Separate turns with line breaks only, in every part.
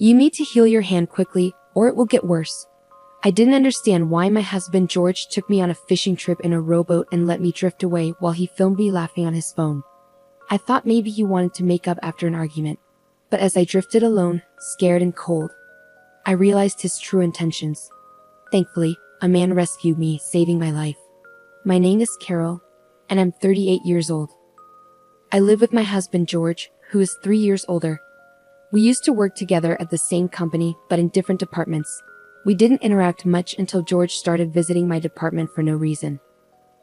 You need to heal your hand quickly, or it will get worse. I didn't understand why my husband George took me on a fishing trip in a rowboat and let me drift away while he filmed me laughing on his phone. I thought maybe he wanted to make up after an argument. But as I drifted alone, scared and cold, I realized his true intentions. Thankfully, a man rescued me, saving my life. My name is Carol, and I'm 38 years old. I live with my husband George, who is 3 years older. We used to work together at the same company, but in different departments. We didn't interact much until George started visiting my department for no reason.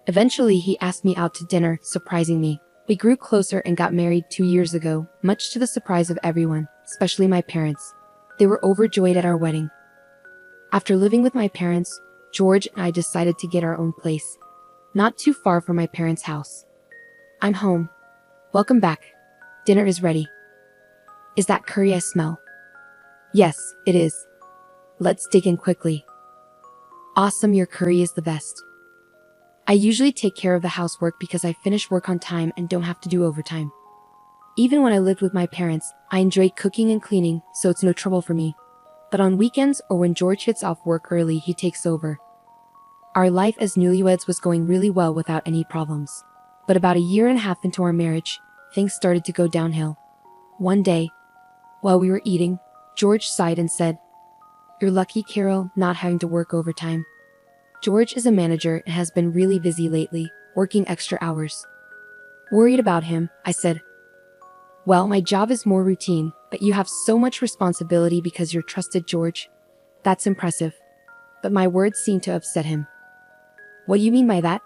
Eventually, he asked me out to dinner, surprising me. We grew closer and got married 2 years ago, much to the surprise of everyone, especially my parents. They were overjoyed at our wedding. After living with my parents, George and I decided to get our own place, not too far from my parents' house. I'm home. Welcome back. Dinner is ready. Is that curry I smell? Yes, it is. Let's dig in quickly. Awesome, your curry is the best. I usually take care of the housework because I finish work on time and don't have to do overtime. Even when I lived with my parents, I enjoyed cooking and cleaning, so it's no trouble for me. But on weekends or when George gets off work early, he takes over. Our life as newlyweds was going really well without any problems. But about a year and a half into our marriage, things started to go downhill. One day, while we were eating, George sighed and said, "You're lucky, Carol, not having to work overtime." George is a manager and has been really busy lately, working extra hours. Worried about him, I said, "Well, my job is more routine, but you have so much responsibility because you're trusted, George. That's impressive." But my words seemed to upset him. "What do you mean by that?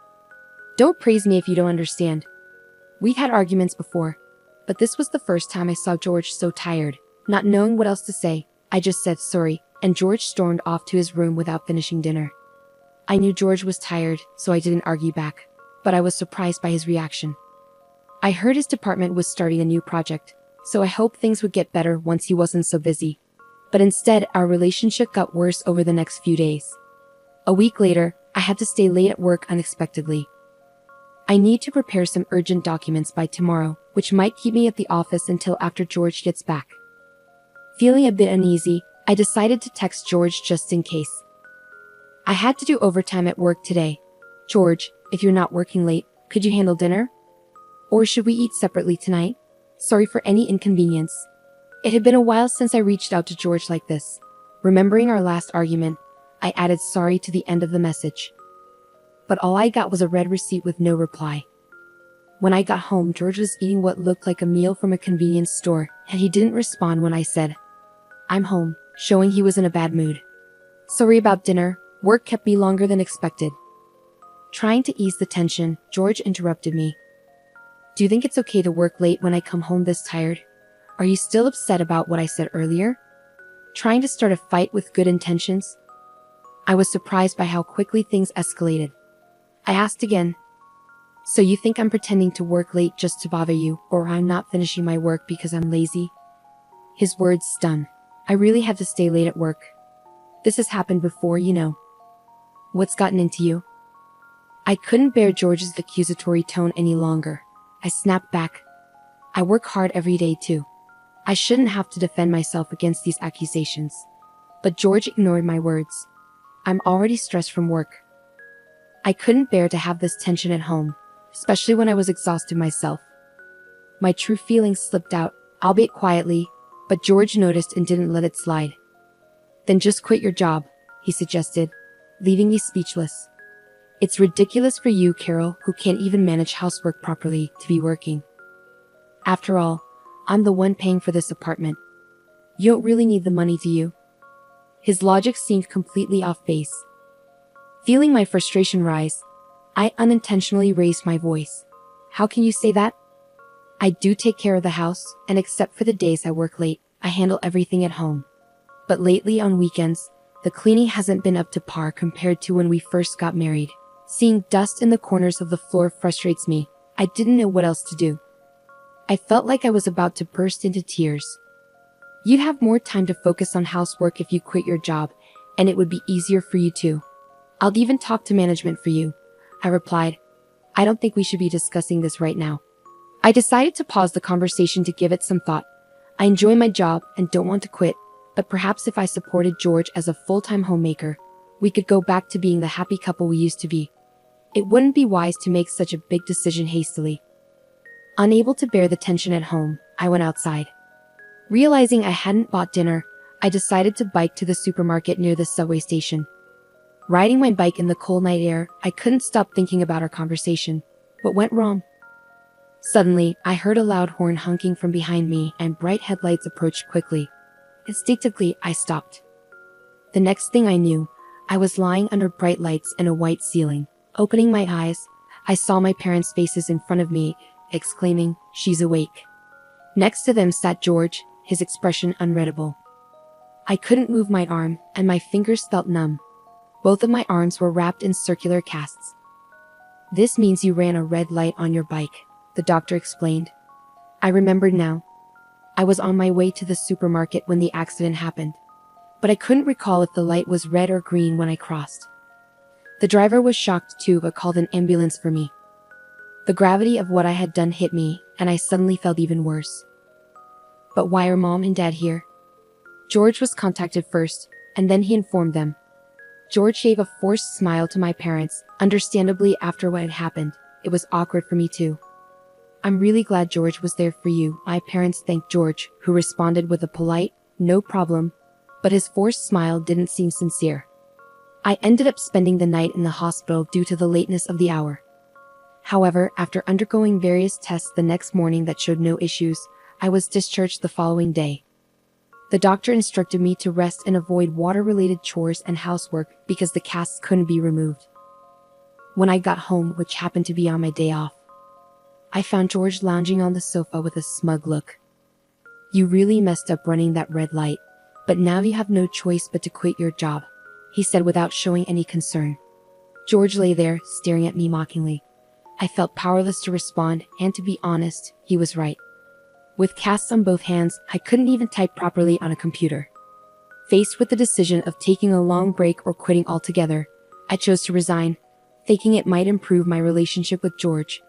Don't praise me if you don't understand." We've had arguments before, but this was the first time I saw George so tired. Not knowing what else to say, I just said sorry, and George stormed off to his room without finishing dinner. I knew George was tired, so I didn't argue back, but I was surprised by his reaction. I heard his department was starting a new project, so I hoped things would get better once he wasn't so busy. But instead, our relationship got worse over the next few days. A week later, I had to stay late at work unexpectedly. I need to prepare some urgent documents by tomorrow, which might keep me at the office until after George gets back. Feeling a bit uneasy, I decided to text George just in case. I had to do overtime at work today. "George, if you're not working late, could you handle dinner? Or should we eat separately tonight? Sorry for any inconvenience." It had been a while since I reached out to George like this. Remembering our last argument, I added sorry to the end of the message. But all I got was a red receipt with no reply. When I got home, George was eating what looked like a meal from a convenience store, and he didn't respond when I said, "I'm home," showing he was in a bad mood. "Sorry about dinner. Work kept me longer than expected." Trying to ease the tension, George interrupted me. "Do you think it's okay to work late when I come home this tired? Are you still upset about what I said earlier?" Trying to start a fight with good intentions? I was surprised by how quickly things escalated. I asked again, "So you think I'm pretending to work late just to bother you, or I'm not finishing my work because I'm lazy?" His words stung. I really had to stay late at work. This has happened before, you know. What's gotten into you? I couldn't bear George's accusatory tone any longer. I snapped back. I work hard every day too. I shouldn't have to defend myself against these accusations. But George ignored my words. I'm already stressed from work. I couldn't bear to have this tension at home, especially when I was exhausted myself. My true feelings slipped out, albeit quietly, but George noticed and didn't let it slide. "Then just quit your job," he suggested, leaving me speechless. "It's ridiculous for you, Carol, who can't even manage housework properly, to be working. After all, I'm the one paying for this apartment. You don't really need the money, do you?" His logic seemed completely off base. Feeling my frustration rise, I unintentionally raised my voice. "How can you say that? I do take care of the house, and except for the days I work late, I handle everything at home. But lately on weekends, the cleaning hasn't been up to par compared to when we first got married. Seeing dust in the corners of the floor frustrates me. I didn't know what else to do." I felt like I was about to burst into tears. "You'd have more time to focus on housework if you quit your job, and it would be easier for you too. I'll even talk to management for you," I replied. "I don't think we should be discussing this right now." I decided to pause the conversation to give it some thought. I enjoy my job and don't want to quit, but perhaps if I supported George as a full-time homemaker, we could go back to being the happy couple we used to be. It wouldn't be wise to make such a big decision hastily. Unable to bear the tension at home, I went outside. Realizing I hadn't bought dinner, I decided to bike to the supermarket near the subway station. Riding my bike in the cold night air, I couldn't stop thinking about our conversation. What went wrong? Suddenly, I heard a loud horn honking from behind me and bright headlights approached quickly. Instinctively, I stopped. The next thing I knew, I was lying under bright lights and a white ceiling. Opening my eyes, I saw my parents' faces in front of me, exclaiming, "She's awake." Next to them sat George, his expression unreadable. I couldn't move my arm, and my fingers felt numb. Both of my arms were wrapped in circular casts. "This means you ran a red light on your bike," the doctor explained. I remembered now. I was on my way to the supermarket when the accident happened, but I couldn't recall if the light was red or green when I crossed. The driver was shocked too, but called an ambulance for me. The gravity of what I had done hit me, and I suddenly felt even worse. But why are Mom and Dad here? George was contacted first, and then he informed them. George gave a forced smile to my parents. Understandably, after what had happened, it was awkward for me too. "I'm really glad George was there for you," my parents thanked George, who responded with a polite, "No problem," but his forced smile didn't seem sincere. I ended up spending the night in the hospital due to the lateness of the hour. However, after undergoing various tests the next morning that showed no issues, I was discharged the following day. The doctor instructed me to rest and avoid water-related chores and housework because the casts couldn't be removed. When I got home, which happened to be on my day off, I found George lounging on the sofa with a smug look. "You really messed up running that red light, but now you have no choice but to quit your job," he said without showing any concern. George lay there, staring at me mockingly. I felt powerless to respond, and to be honest, he was right. With casts on both hands, I couldn't even type properly on a computer. Faced with the decision of taking a long break or quitting altogether, I chose to resign, thinking it might improve my relationship with George.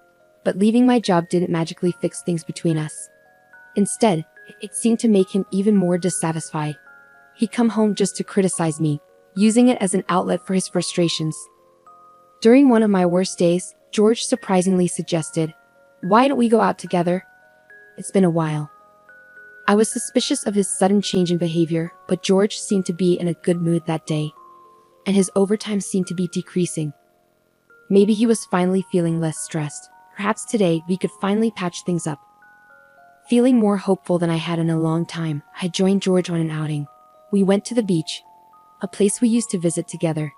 But leaving my job didn't magically fix things between us. Instead, it seemed to make him even more dissatisfied. He'd come home just to criticize me, using it as an outlet for his frustrations. During one of my worst days, George surprisingly suggested, "Why don't we go out together? It's been a while." I was suspicious of his sudden change in behavior, but George seemed to be in a good mood that day, and his overtime seemed to be decreasing. Maybe he was finally feeling less stressed. Perhaps today we could finally patch things up. Feeling more hopeful than I had in a long time, I joined George on an outing. We went to the beach, a place we used to visit together.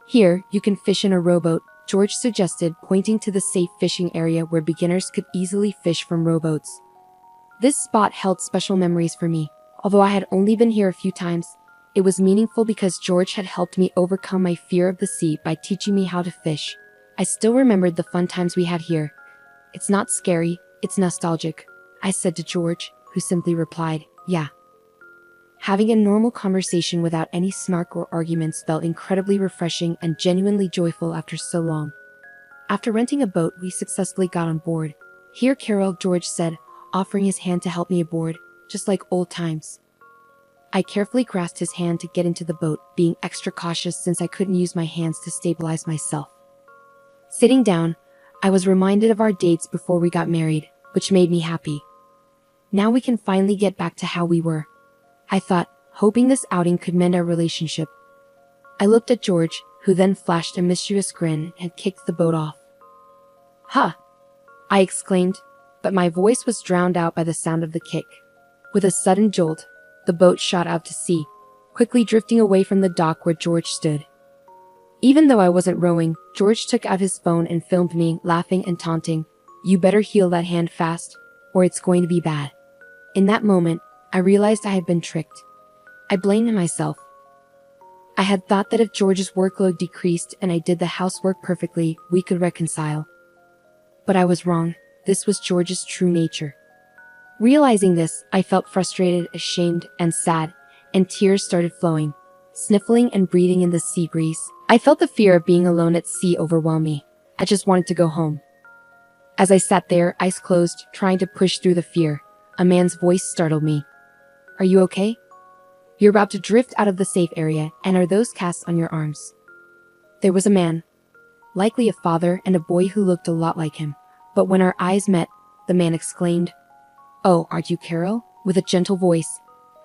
"Here, you can fish in a rowboat," George suggested, pointing to the safe fishing area where beginners could easily fish from rowboats. This spot held special memories for me. Although I had only been here a few times, it was meaningful because George had helped me overcome my fear of the sea by teaching me how to fish. I still remembered the fun times we had here. "It's not scary, it's nostalgic," I said to George, who simply replied, "Yeah." Having a normal conversation without any snark or arguments felt incredibly refreshing and genuinely joyful after so long. After renting a boat, we successfully got on board. "Here, Carol," George said, offering his hand to help me aboard, just like old times. I carefully grasped his hand to get into the boat, being extra cautious since I couldn't use my hands to stabilize myself. Sitting down, I was reminded of our dates before we got married, which made me happy. Now we can finally get back to how we were, I thought, hoping this outing could mend our relationship. I looked at George, who then flashed a mischievous grin and kicked the boat off. "Huh!" I exclaimed, but my voice was drowned out by the sound of the kick. With a sudden jolt, the boat shot out to sea, quickly drifting away from the dock where George stood. Even though I wasn't rowing, George took out his phone and filmed me, laughing and taunting, "You better heal that hand fast, or it's going to be bad." In that moment, I realized I had been tricked. I blamed myself. I had thought that if George's workload decreased and I did the housework perfectly, we could reconcile. But I was wrong. This was George's true nature. Realizing this, I felt frustrated, ashamed, and sad, and tears started flowing. Sniffling and breathing in the sea breeze, I felt the fear of being alone at sea overwhelm me. I just wanted to go home. As I sat there, eyes closed, trying to push through the fear, a man's voice startled me. "Are you okay?" You're about to drift out of the safe area, and are those casts on your arms? There was a man, likely a father, and a boy who looked a lot like him. But when our eyes met, the man exclaimed, "Oh, aren't you Carol?" with a gentle voice.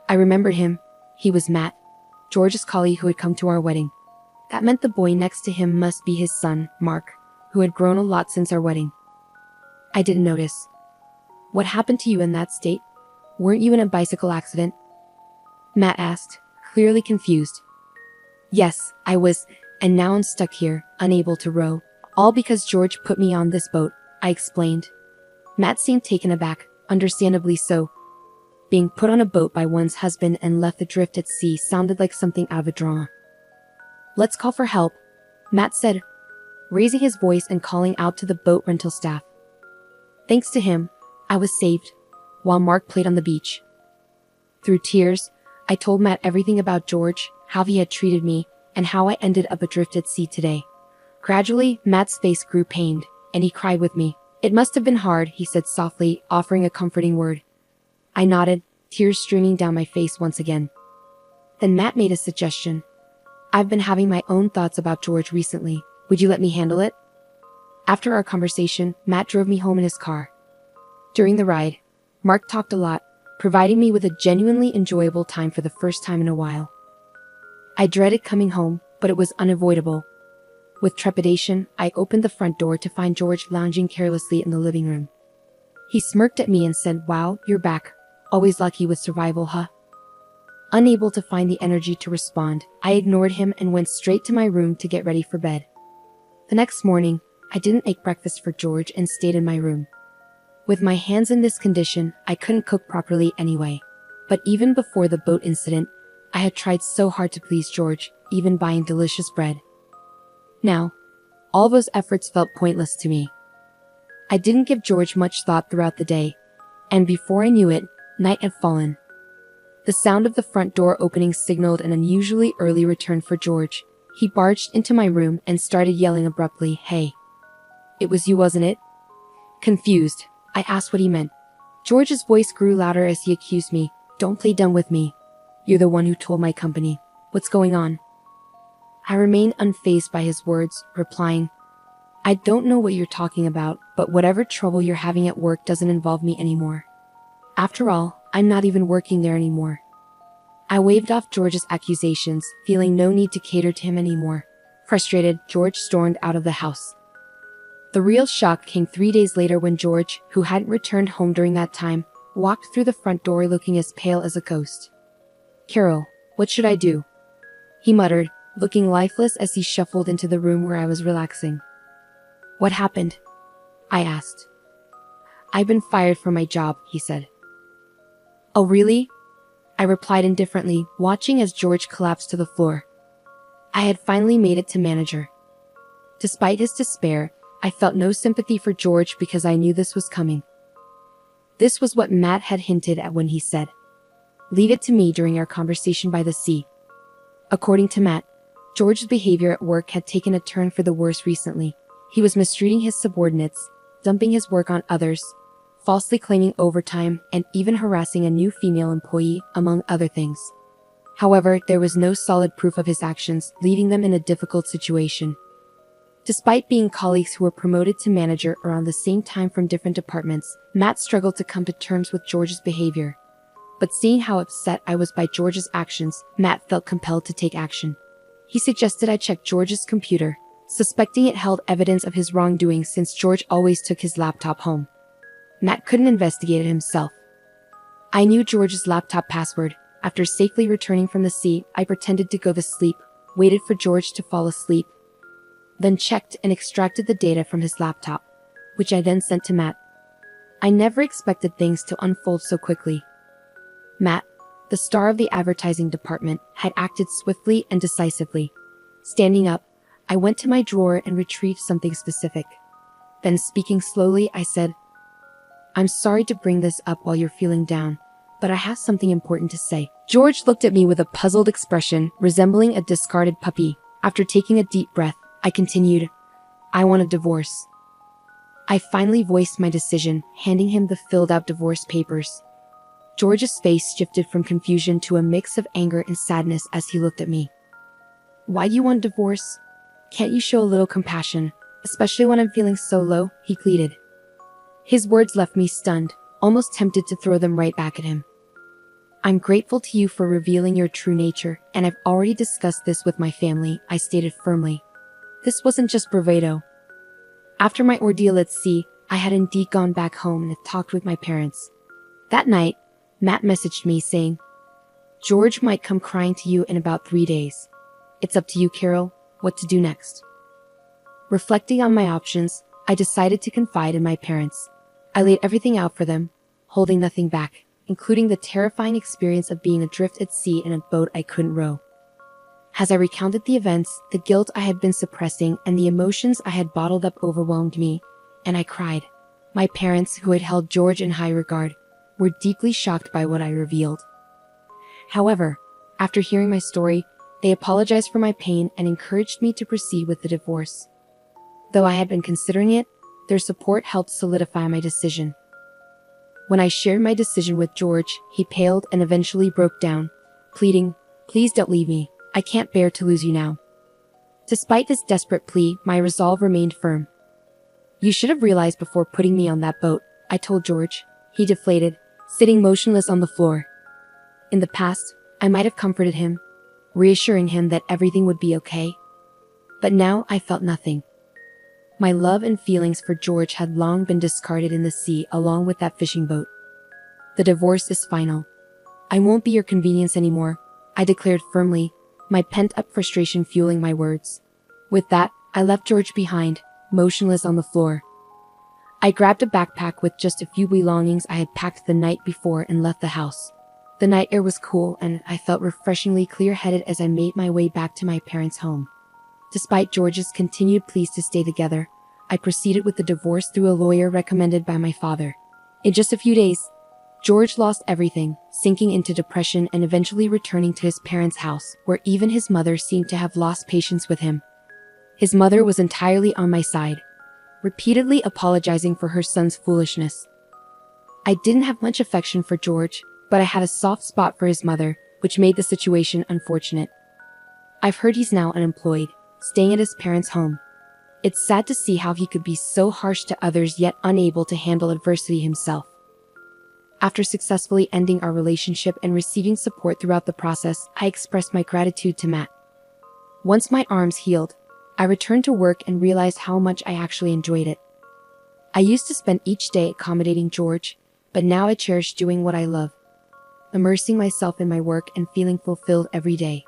I remembered him. He was Matt, George's colleague who had come to our wedding. That meant the boy next to him must be his son, Mark, who had grown a lot since our wedding. I didn't notice. What happened to you in that state? Weren't you in a bicycle accident? Matt asked, clearly confused. Yes, I was, and now I'm stuck here, unable to row. All because George put me on this boat, I explained. Matt seemed taken aback, understandably so. Being put on a boat by one's husband and left adrift at sea sounded like something out of a drama. Let's call for help, Matt said, raising his voice and calling out to the boat rental staff. Thanks to him, I was saved, while Mark played on the beach. Through tears, I told Matt everything about George, how he had treated me, and how I ended up adrift at sea today. Gradually, Matt's face grew pained, and he cried with me. It must have been hard, he said softly, offering a comforting word. I nodded, tears streaming down my face once again. Then Matt made a suggestion. I've been having my own thoughts about George recently. Would you let me handle it? After our conversation, Matt drove me home in his car. During the ride, Mark talked a lot, providing me with a genuinely enjoyable time for the first time in a while. I dreaded coming home, but it was unavoidable. With trepidation, I opened the front door to find George lounging carelessly in the living room. He smirked at me and said, "Wow, you're back. Always lucky with survival, huh?" Unable to find the energy to respond, I ignored him and went straight to my room to get ready for bed. The next morning, I didn't make breakfast for George and stayed in my room. With my hands in this condition, I couldn't cook properly anyway. But even before the boat incident, I had tried so hard to please George, even buying delicious bread. Now, all those efforts felt pointless to me. I didn't give George much thought throughout the day, and before I knew it, night had fallen. The sound of the front door opening signaled an unusually early return for George. He barged into my room and started yelling abruptly, "Hey. It was you, wasn't it?" Confused, I asked what he meant. George's voice grew louder as he accused me. "Don't play dumb with me. You're the one who told my company. What's going on?" I remained unfazed by his words, replying, "I don't know what you're talking about, but whatever trouble you're having at work doesn't involve me anymore. After all, I'm not even working there anymore." I waved off George's accusations, feeling no need to cater to him anymore. Frustrated, George stormed out of the house. The real shock came 3 days later when George, who hadn't returned home during that time, walked through the front door looking as pale as a ghost. "Carol, what should I do?" he muttered, looking lifeless as he shuffled into the room where I was relaxing. "What happened?" I asked. "I've been fired from my job," he said. "Oh, really?" I replied indifferently, watching as George collapsed to the floor. I had finally made it to manager. Despite his despair, I felt no sympathy for George because I knew this was coming. This was what Matt had hinted at when he said, "Leave it to me," during our conversation by the sea. According to Matt, George's behavior at work had taken a turn for the worse recently. He was mistreating his subordinates, dumping his work on others, falsely claiming overtime, and even harassing a new female employee, among other things. However, there was no solid proof of his actions, leaving them in a difficult situation. Despite being colleagues who were promoted to manager around the same time from different departments, Matt struggled to come to terms with George's behavior. But seeing how upset I was by George's actions, Matt felt compelled to take action. He suggested I check George's computer, suspecting it held evidence of his wrongdoing since George always took his laptop home. Matt couldn't investigate it himself. I knew George's laptop password. After safely returning from the sea, I pretended to go to sleep, waited for George to fall asleep, then checked and extracted the data from his laptop, which I then sent to Matt. I never expected things to unfold so quickly. Matt, the star of the advertising department, had acted swiftly and decisively. Standing up, I went to my drawer and retrieved something specific. Then, speaking slowly, I said, "I'm sorry to bring this up while you're feeling down, but I have something important to say." George looked at me with a puzzled expression, resembling a discarded puppy. After taking a deep breath, I continued, "I want a divorce." I finally voiced my decision, handing him the filled-out divorce papers. George's face shifted from confusion to a mix of anger and sadness as he looked at me. "Why do you want a divorce? Can't you show a little compassion, especially when I'm feeling so low?" he pleaded. His words left me stunned, almost tempted to throw them right back at him. "I'm grateful to you for revealing your true nature, and I've already discussed this with my family," I stated firmly. This wasn't just bravado. After my ordeal at sea, I had indeed gone back home and had talked with my parents. That night, Matt messaged me saying, "George might come crying to you in about 3 days. It's up to you, Carol, what to do next." Reflecting on my options, I decided to confide in my parents. I laid everything out for them, holding nothing back, including the terrifying experience of being adrift at sea in a boat I couldn't row. As I recounted the events, the guilt I had been suppressing and the emotions I had bottled up overwhelmed me, and I cried. My parents, who had held George in high regard, were deeply shocked by what I revealed. However, after hearing my story, they apologized for my pain and encouraged me to proceed with the divorce. Though I had been considering it, their support helped solidify my decision. When I shared my decision with George, he paled and eventually broke down, pleading, "Please don't leave me. I can't bear to lose you now." Despite this desperate plea, my resolve remained firm. "You should have realized before putting me on that boat," I told George. He deflated, sitting motionless on the floor. In the past, I might have comforted him, reassuring him that everything would be okay. But now I felt nothing. My love and feelings for George had long been discarded in the sea along with that fishing boat. "The divorce is final. I won't be your convenience anymore," I declared firmly, my pent-up frustration fueling my words. With that, I left George behind, motionless on the floor. I grabbed a backpack with just a few belongings I had packed the night before and left the house. The night air was cool and I felt refreshingly clear-headed as I made my way back to my parents' home. Despite George's continued pleas to stay together, I proceeded with the divorce through a lawyer recommended by my father. In just a few days, George lost everything, sinking into depression and eventually returning to his parents' house, where even his mother seemed to have lost patience with him. His mother was entirely on my side, repeatedly apologizing for her son's foolishness. I didn't have much affection for George, but I had a soft spot for his mother, which made the situation unfortunate. I've heard he's now unemployed, staying at his parents' home. It's sad to see how he could be so harsh to others yet unable to handle adversity himself. After successfully ending our relationship and receiving support throughout the process, I expressed my gratitude to Matt. Once my arms healed, I returned to work and realized how much I actually enjoyed it. I used to spend each day accommodating George, but now I cherish doing what I love, immersing myself in my work and feeling fulfilled every day.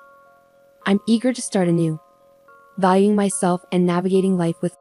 I'm eager to start anew, valuing myself and navigating life with